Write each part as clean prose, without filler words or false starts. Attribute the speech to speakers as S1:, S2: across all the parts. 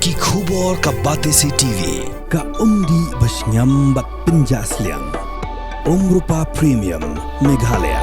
S1: Ki khubor ka Bathymmai TV
S2: ka umdi basnyam bat penjasliang Rupa Premium Meghalaya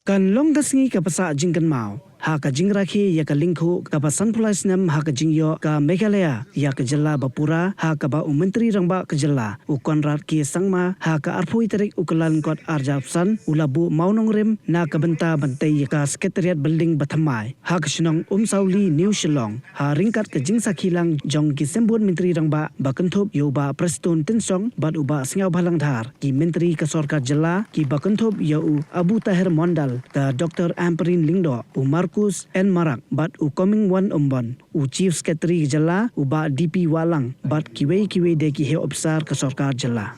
S3: kan long dasngi ka pasa jingkan mau ha ka jingrakhi ya ka lingkhu ka pasan pulaisnam ha ka jingyo ka Meghalaya ya ka jilla bapura ha ka ba menteri rangba ka jilla ukonrat ki sangma ha ka arphui tarik ukalan kot arjapsan ulabu Mawnongrim na ka benta bantai ya ka Secretariat building Bathymmai ha ka shnong Umsawli New Shillong ha ringkat ka jingsa khilang jong ki sembun menteri rangba bakanthop yo ba preston tinsong bat uba sngau bhalang dhar ki menteri ka sorkar jilla ki bakanthop yo Abu Tahir Mondal ka Dr. Amperin Lingdo Marcus N. Marak bat u coming one umbon u Chief Secretary jala u ba DP Walang bat kiwe de ki he officer ka sarkar jala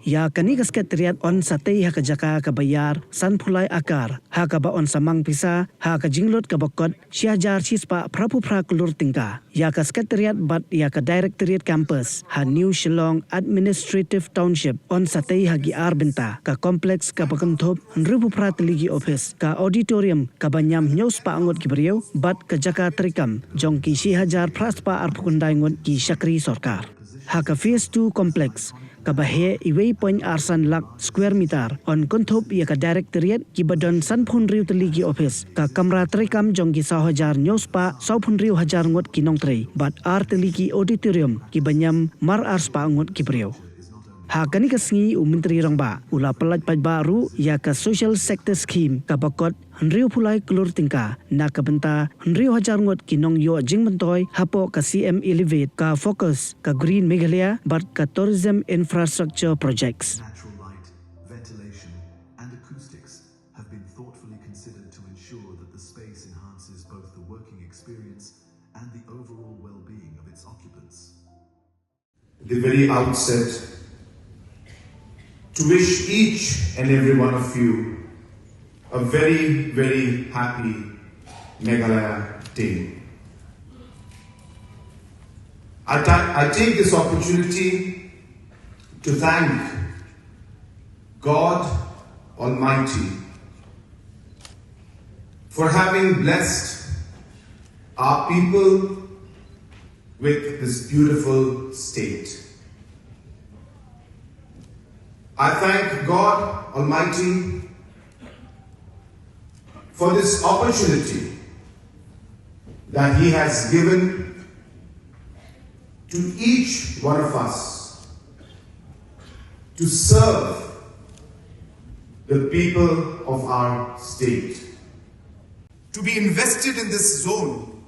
S3: ya kani ka Secretariat on satay ha ka jaka ka bayar san phulai akar ha ka ba on samang pisa ha ka jinglot ka bakot siajar chispa prapu pra kulur tingka ya ka Secretariat bat ya ka Directorate campus ha New Shillong Administrative Township on satay ha gi arbenta ka complex ka bakanthop nrupu pra teligi office ka auditorium ka banyam news pa angot ki beriau bat ka jaka trikam jong ki 1000 praspa arpukundai ngot ki sakri sarkar ha ka phase 2 complex kabahe iway point arsan lak square meter on konthop ya ka Directorate ki badon san phun riu teligi office ka kamra trekam jong ki 1000 news pa 1000 riu hajar ngot ki nong trei bat ar teligi auditorium ki banyam mar ars pa ngot ki priau ha kani ka sngi menteri rangba ula pelaj paj baru ya ka social sector scheme ka bakot Henriu pulai kelur tingka na ka benta Henriu hajar ngot kinong yo jing mentoy hapo ka CM elevate ka focus ka green Meghalaya bat ka tourism infrastructure projects.
S4: Natural light, ventilation and acoustics have been thoughtfully considered to ensure that the space enhances both the working experience and the overall well-being of its occupants.
S5: At the very outset, to wish each and every one of you a very, very happy Meghalaya Day. I take this opportunity to thank God Almighty for having blessed our people with this beautiful state. I thank God Almighty for this opportunity that He has given to each one of us to serve the people of our state.
S6: To be invested in this zone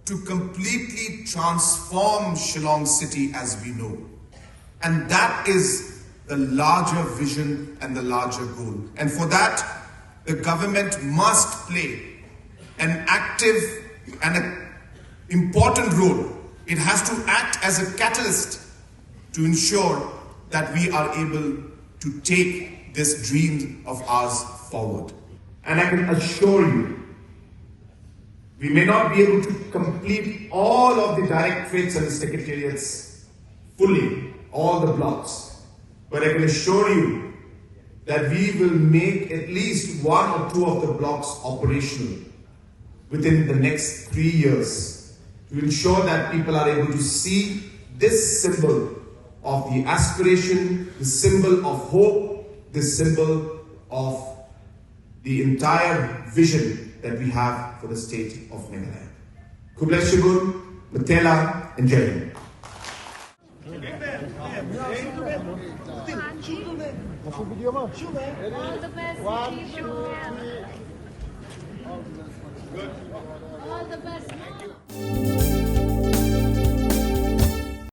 S6: to completely transform Shillong city as we know. And that is the larger vision and the larger goal. And for that, the government must play an active and an important role. It has to act as a catalyst to ensure that we are able to take this dream of ours forward.
S5: And I can assure you, we may not be able to complete all of the directorates and the secretariats fully, all the blocks, but I can assure you that we will make at least one or two of the blocks operational within the next 3 years to ensure that people are able to see this symbol of the aspiration, the symbol of hope, the symbol of the entire vision that we have for the state of Meghalaya. Kublai Shigun, Matela, and Jai Hind.
S7: All the best.